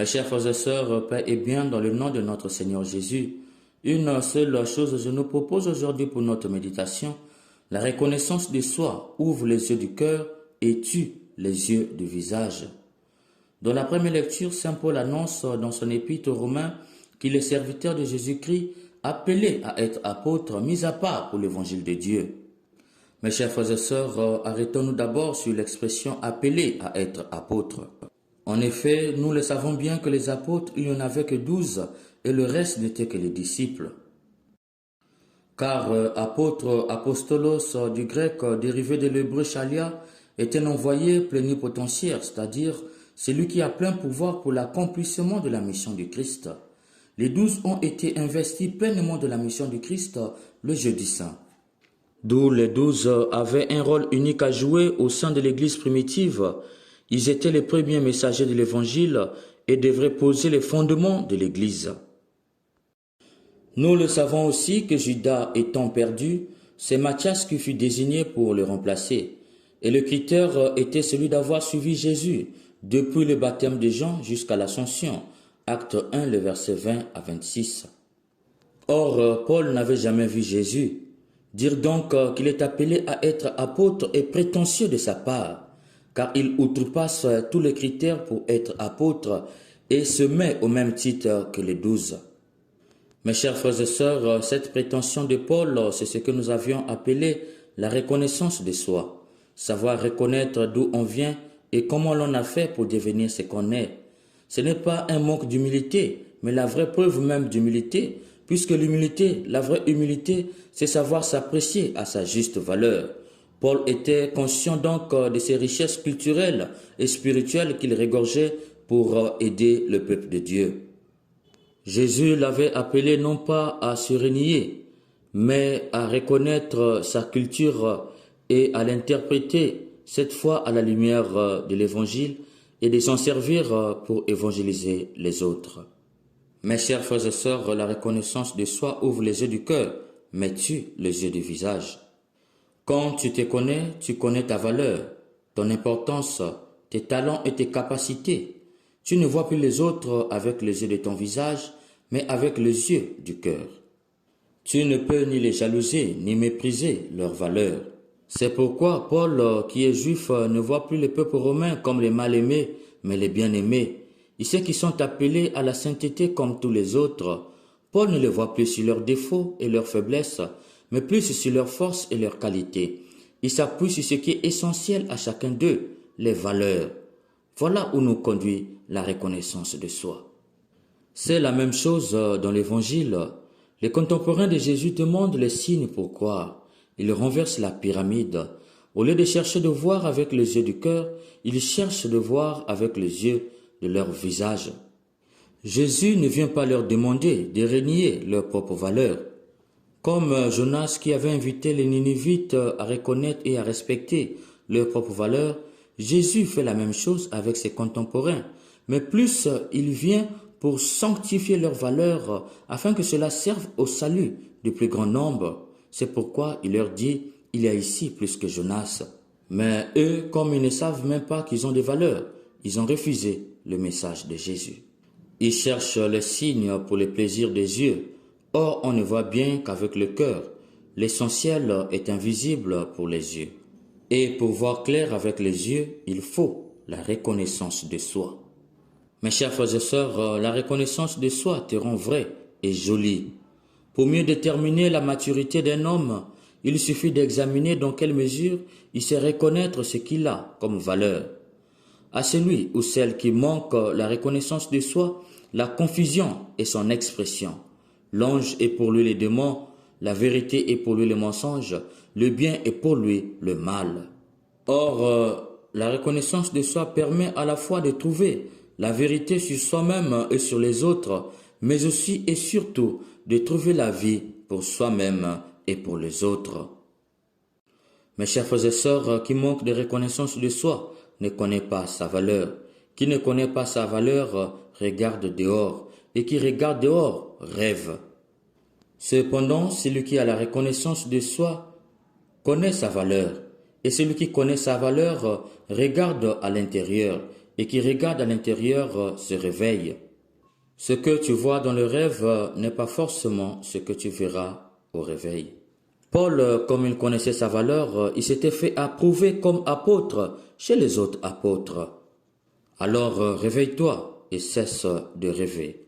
Mes chers frères et sœurs, paix et bien dans le nom de notre Seigneur Jésus, une seule chose je nous propose aujourd'hui pour notre méditation. La reconnaissance de soi ouvre les yeux du cœur et tue les yeux du visage. Dans la première lecture, saint Paul annonce dans son épître aux Romains qu'il est serviteur de Jésus-Christ, appelé à être apôtre, mis à part pour l'évangile de Dieu. Mes chers frères et sœurs, arrêtons-nous d'abord sur l'expression appelé à être apôtre. En effet, nous le savons bien que les apôtres, il n'y en avait que 12 et le reste n'était que les disciples. Car apôtre, apostolos du grec dérivé de l'hébreu chalia, est un envoyé plénipotentiaire, c'est-à-dire celui qui a plein pouvoir pour l'accomplissement de la mission du Christ. Les 12 ont été investis pleinement de la mission du Christ le jeudi saint. D'où les 12 avaient un rôle unique à jouer au sein de l'Église primitive. Ils étaient les premiers messagers de l'Évangile et devraient poser les fondements de l'Église. Nous le savons aussi que Judas étant perdu, c'est Matthias qui fut désigné pour le remplacer. Et le critère était celui d'avoir suivi Jésus depuis le baptême de Jean jusqu'à l'Ascension. Acte 1, le verset 20 à 26. Or, Paul n'avait jamais vu Jésus. Dire donc qu'il est appelé à être apôtre est prétentieux de sa part, car il outrepasse tous les critères pour être apôtre et se met au même titre que les 12. Mes chers frères et sœurs, cette prétention de Paul, c'est ce que nous avions appelé la reconnaissance de soi. Savoir reconnaître d'où on vient et comment l'on a fait pour devenir ce qu'on est. Ce n'est pas un manque d'humilité, mais la vraie preuve même d'humilité, puisque l'humilité, la vraie humilité, c'est savoir s'apprécier à sa juste valeur. Paul était conscient donc de ses richesses culturelles et spirituelles qu'il regorgeait pour aider le peuple de Dieu. Jésus l'avait appelé non pas à se renier, mais à reconnaître sa culture et à l'interpréter, cette fois à la lumière de l'Évangile, et de s'en servir pour évangéliser les autres. Mes chers frères et sœurs, la reconnaissance de soi ouvre les yeux du cœur, mais tue les yeux du visage. Quand tu te connais, tu connais ta valeur, ton importance, tes talents et tes capacités. Tu ne vois plus les autres avec les yeux de ton visage, mais avec les yeux du cœur. Tu ne peux ni les jalouser, ni mépriser leur valeur. C'est pourquoi Paul, qui est juif, ne voit plus les peuples romains comme les mal-aimés, mais les bien-aimés. Et ceux qui sont appelés à la sainteté comme tous les autres. Paul ne les voit plus sur leurs défauts et leurs faiblesses, mais plus sur leurs forces et leurs qualités. Il s'appuie sur ce qui est essentiel à chacun d'eux, les valeurs. Voilà où nous conduit la reconnaissance de soi. C'est la même chose dans l'Évangile. Les contemporains de Jésus demandent les signes pour croire. Ils renversent la pyramide. Au lieu de chercher de voir avec les yeux du cœur, ils cherchent de voir avec les yeux de leur visage. Jésus ne vient pas leur demander de renier leurs propres valeurs. Comme Jonas qui avait invité les Ninivites à reconnaître et à respecter leurs propres valeurs, Jésus fait la même chose avec ses contemporains. Mais plus il vient pour sanctifier leurs valeurs afin que cela serve au salut du plus grand nombre. C'est pourquoi il leur dit, il y a ici plus que Jonas. Mais eux, comme ils ne savent même pas qu'ils ont des valeurs, ils ont refusé le message de Jésus. Ils cherchent les signes pour les plaisirs des yeux. Or, on ne voit bien qu'avec le cœur. L'essentiel est invisible pour les yeux. Et pour voir clair avec les yeux, il faut la reconnaissance de soi. Mes chers frères et sœurs, la reconnaissance de soi te rend vrai et joli. Pour mieux déterminer la maturité d'un homme, il suffit d'examiner dans quelle mesure il sait reconnaître ce qu'il a comme valeur. À celui ou celle qui manque la reconnaissance de soi, la confusion est son expression. L'ange est pour lui le démon, la vérité est pour lui le mensonge, le bien est pour lui le mal. Or, la reconnaissance de soi permet à la fois de trouver la vérité sur soi-même et sur les autres, mais aussi et surtout de trouver la vie pour soi-même et pour les autres. Mes chers frères et sœurs, qui manquent de reconnaissance de soi ne connaît pas sa valeur. Qui ne connaît pas sa valeur regarde dehors, et qui regarde dehors rêve. Cependant, celui qui a la reconnaissance de soi connaît sa valeur, et celui qui connaît sa valeur regarde à l'intérieur, et qui regarde à l'intérieur se réveille. Ce que tu vois dans le rêve n'est pas forcément ce que tu verras au réveil. Paul, comme il connaissait sa valeur, il s'était fait approuver comme apôtre chez les autres apôtres. Alors réveille-toi et cesse de rêver.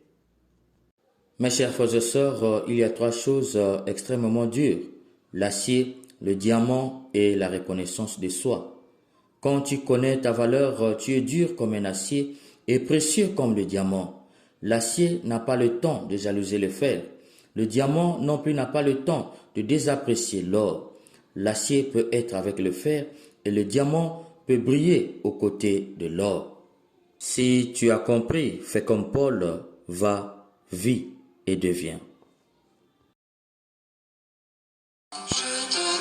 Mes chers frères et sœurs, il y a 3 choses extrêmement dures: l'acier, le diamant et la reconnaissance de soi. Quand tu connais ta valeur, tu es dur comme un acier et précieux comme le diamant. L'acier n'a pas le temps de jalouser le fer. Le diamant non plus n'a pas le temps de désapprécier l'or. L'acier peut être avec le fer et le diamant peut briller aux côtés de l'or. Si tu as compris, fais comme Paul, va, vis et deviens. Je te